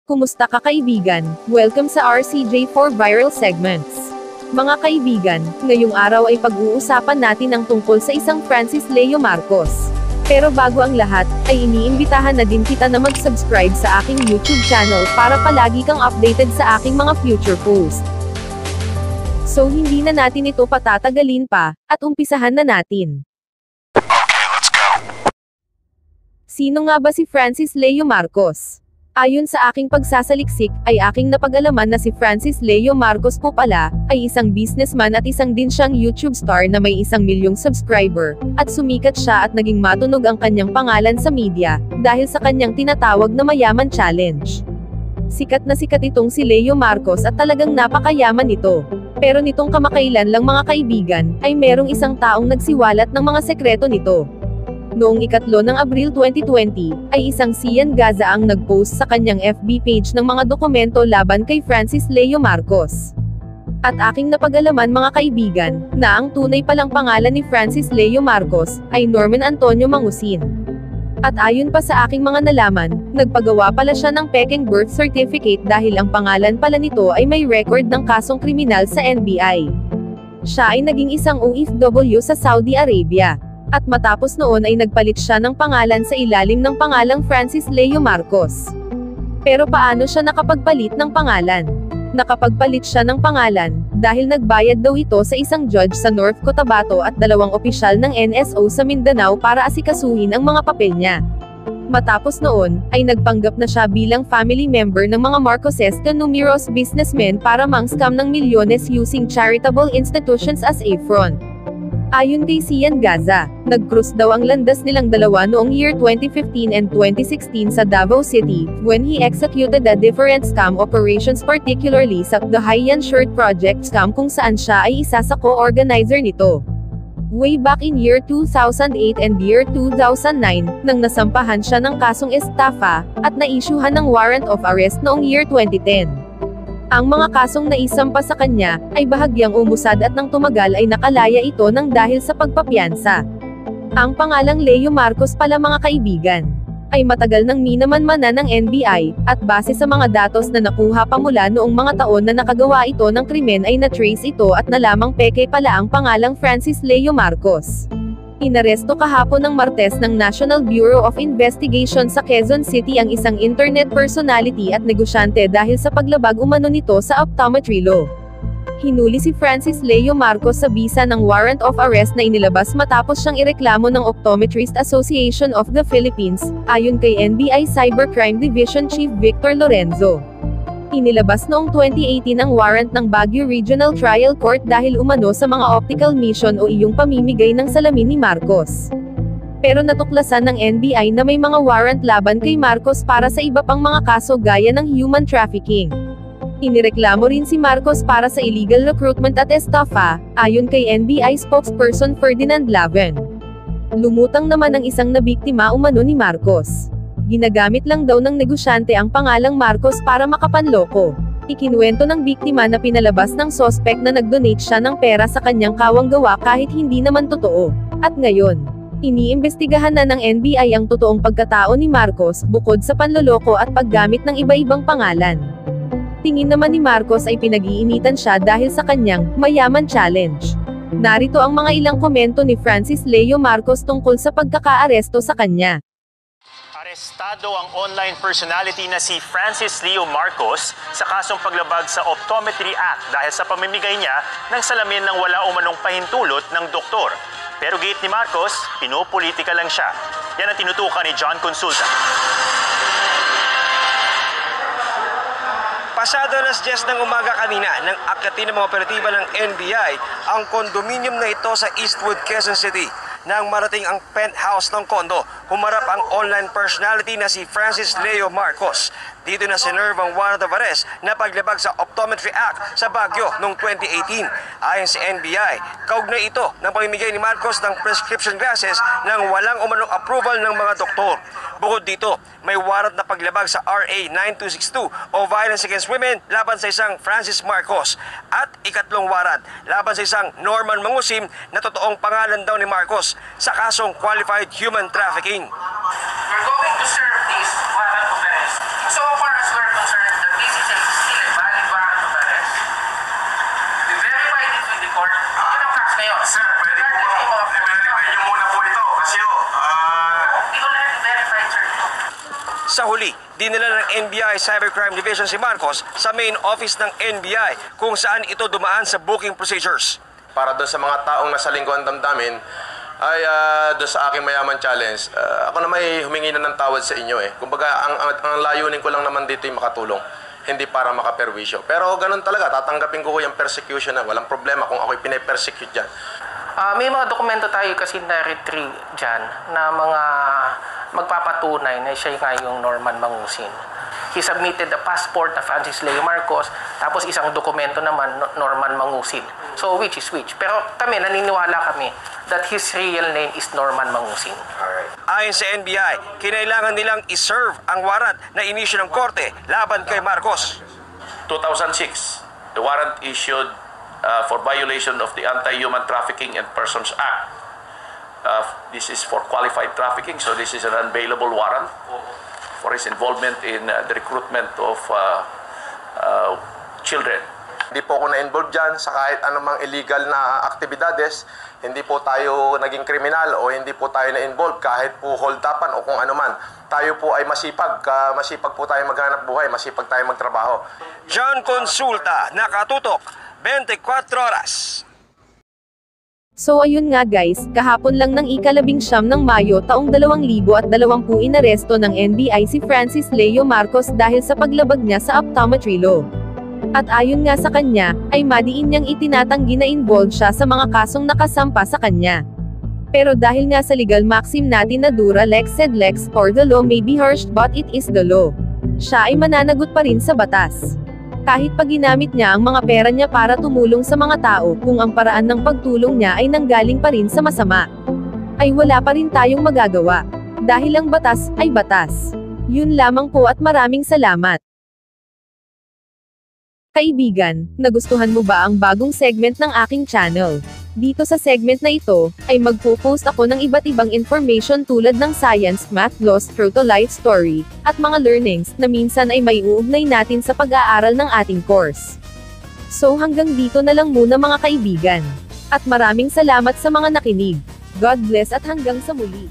Kumusta ka kaibigan? Welcome sa RCJ4 Viral Segments. Mga kaibigan, ngayong araw ay pag-uusapan natin ang tungkol sa isang Francis Leo Marcos. Pero bago ang lahat, ay iniimbitahan na din kita na mag-subscribe sa aking YouTube channel para palagi kang updated sa aking mga future posts. So hindi na natin ito patatagalin pa, at umpisahan na natin. Okay, let's go. Sino nga ba si Francis Leo Marcos? Ayon sa aking pagsasaliksik, ay aking napag-alaman na si Francis Leo Marcos po pala, ay isang businessman at isang din siyang YouTube star na may 1 milyong subscriber, at sumikat siya at naging matunog ang kanyang pangalan sa media, dahil sa kanyang tinatawag na Mayaman Challenge. Sikat na sikat itong si Leo Marcos at talagang napakayaman nito. Pero nitong kamakailan lang mga kaibigan, ay merong isang taong nagsiwalat ng mga sekreto nito. Noong 3 ng Abril 2020, ay isang Sian Gaza ang nag-post sa kanyang FB page ng mga dokumento laban kay Francis Leo Marcos. At aking napag-alaman mga kaibigan, na ang tunay palang pangalan ni Francis Leo Marcos, ay Norman Antonio Mangusin. At ayon pa sa aking mga nalaman, nagpagawa pala siya ng pekeng birth certificate dahil ang pangalan pala nito ay may record ng kasong kriminal sa NBI. Siya ay naging isang OFW sa Saudi Arabia. At matapos noon ay nagpalit siya ng pangalan sa ilalim ng pangalang Francis Leo Marcos. Pero paano siya nakapagpalit ng pangalan? Nakapagpalit siya ng pangalan, dahil nagbayad daw ito sa isang judge sa North Cotabato at 2 opisyal ng NSO sa Mindanao para asikasuhin ang mga papel niya. Matapos noon, ay nagpanggap na siya bilang family member ng mga Marcoses na numerous businessmen para mang-scam ng milyones using charitable institutions as a front. Ayon kay Sian Gaza, nag-cruise daw ang landas nilang dalawa noong year 2015 and 2016 sa Davao City, when he executed a different scam operations particularly sa The Haiyan Shirt Project scam kung saan siya ay isa sa co-organizer nito. Way back in year 2008 and year 2009, nang nasampahan siya ng kasong estafa, at naisyuhan ng warrant of arrest noong year 2010. Ang mga kasong naisampa sa kanya, ay bahagyang umusad at nang tumagal ay nakalaya ito ng dahil sa pagpapiyansa. Ang pangalang Leo Marcos pala mga kaibigan, ay matagal nang minamanmanan ng NBI, at base sa mga datos na nakuha pa mula noong mga taon na nakagawa ito ng krimen ay na-trace ito at nalamang peke pala ang pangalang Francis Leo Marcos. Inaresto kahapon ng Martes ng National Bureau of Investigation sa Quezon City ang isang internet personality at negosyante dahil sa paglabag umano nito sa optometry law. Hinuli si Francis Leo Marcos sa bisa ng warrant of arrest na inilabas matapos siyang ireklamo ng Optometrist Association of the Philippines, ayon kay NBI Cybercrime Division Chief Victor Lorenzo. Inilabas noong 2018 ang warrant ng Baguio Regional Trial Court dahil umano sa mga optical mission o iyong pamimigay ng salamin ni Marcos. Pero natuklasan ng NBI na may mga warrant laban kay Marcos para sa iba pang mga kaso gaya ng human trafficking. Inireklamo rin si Marcos para sa illegal recruitment at estafa, ayon kay NBI spokesperson Ferdinand Laven. Lumutang naman ang isang nabiktima umano ni Marcos. Ginagamit lang daw ng negosyante ang pangalang Marcos para makapanloko. Ikinuwento ng biktima na pinalabas ng sospek na nag-donate siya ng pera sa kanyang kawang-gawa kahit hindi naman totoo. At ngayon, iniimbestigahan na ng NBI ang totoong pagkatao ni Marcos, bukod sa panloloko at paggamit ng iba-ibang pangalan. Tingin naman ni Marcos ay pinag-iinitan siya dahil sa kanyang Mayaman Challenge. Narito ang mga ilang komento ni Francis Leo Marcos tungkol sa pagkakaaresto sa kanya. Arestado ang online personality na si Francis Leo Marcos sa kasong paglabag sa Optometry Act dahil sa pamimigay niya ng salamin ng wala umanong pahintulot ng doktor. Pero gate ni Marcos, pinopolitika lang siya. Yan ang tinutukan ni John Consulta. Pasado alas 10 ng umaga kanina nang akyatin ng mga operatiba ng NBI ang kondominium na ito sa Eastwood, Quezon City. Nang marating ang penthouse ng kondo, humarap ang online personality na si Francis Leo Marcos. Dito na sinerve ang warrant of arrest na paglabag sa Optometry Act sa Baguio noong 2018. Ayon sa NBI, kaugnay ito ng pamimigay ni Marcos ng prescription glasses nang walang umanong approval ng mga doktor. Bukod dito, may warrant na paglabag sa RA 9262 o Violence Against Women laban sa isang Francis Marcos. At ikatlong warrant laban sa isang Norman Mangusim na totoong pangalan daw ni Marcos sa kasong qualified human trafficking. We're going to serve this warrant of arrest Yes. So far as we're concerned, the case is still a valid warrant of arrest. We verified it with the court. Yun ang facts ngayon. Sir, pwede po i-verify niyo muna po ito kasi We already verified, sir. Sa huli, dinala ng NBI Cybercrime Division si Marcos sa main office ng NBI kung saan ito dumaan sa booking procedures. Para doon sa mga taong nasa lingkuran damdamin, ay doon sa aking mayaman challenge, ako na may humingi na ng tawad sa inyo eh. Kumbaga, ang layunin ko lang naman dito ay makatulong, hindi para makaperwisyo. Pero ganun talaga, tatanggapin ko yung persecution na walang problema kung ako'y pinapersecute dyan. May mga dokumento tayo kasi na-retrieve dyan na mga magpapatunay na siya nga yung Norman Mangusin. He submitted the passport na Francis Leo Marcos, tapos isang dokumento naman Norman Mangusin. So which is which? Pero kami, naniniwala kami that his real name is Norman Mangusin. Ayon sa NBI, kinailangan nilang iserve ang warrant na inisyu ng korte laban kay Marcos. 2006, the warrant issued for violation of the Anti-Human Trafficking and Persons Act. This is for qualified trafficking, so this is an unbailable warrant for his involvement in the recruitment of children. Hindi po ako na-involve dyan sa kahit anumang illegal na aktibidades. Hindi po tayo naging kriminal o hindi po tayo na-involve kahit po hold-upan o kung anuman. Tayo po ay masipag. Masipag po tayo maghanap buhay, masipag tayo magtrabaho. John Consulta, nakatutok, 24 oras. So ayun nga guys, kahapon lang ng ika-19 ng Mayo taong 2020 inaresto ng NBI si Francis Leo Marcos dahil sa paglabag niya sa optometry law. At ayon nga sa kanya, ay madiin niyang itinatanggi na involved siya sa mga kasong nakasampa sa kanya. Pero dahil nga sa legal maxim natin na dura lex sed lex, or the law may be harsh but it is the law, siya ay mananagot pa rin sa batas. Kahit pag ginamit niya ang mga pera niya para tumulong sa mga tao, kung ang paraan ng pagtulong niya ay nanggaling pa rin sa masama, ay wala pa rin tayong magagawa. Dahil ang batas ay batas. Yun lamang po at maraming salamat. Kaibigan, nagustuhan mo ba ang bagong segment ng aking channel? Dito sa segment na ito, ay magpo-post ako ng iba't ibang information tulad ng science, math, laws, true to life story, at mga learnings, na minsan ay may uugnay natin sa pag-aaral ng ating course. So hanggang dito na lang muna mga kaibigan. At maraming salamat sa mga nakinig. God bless at hanggang sa muli.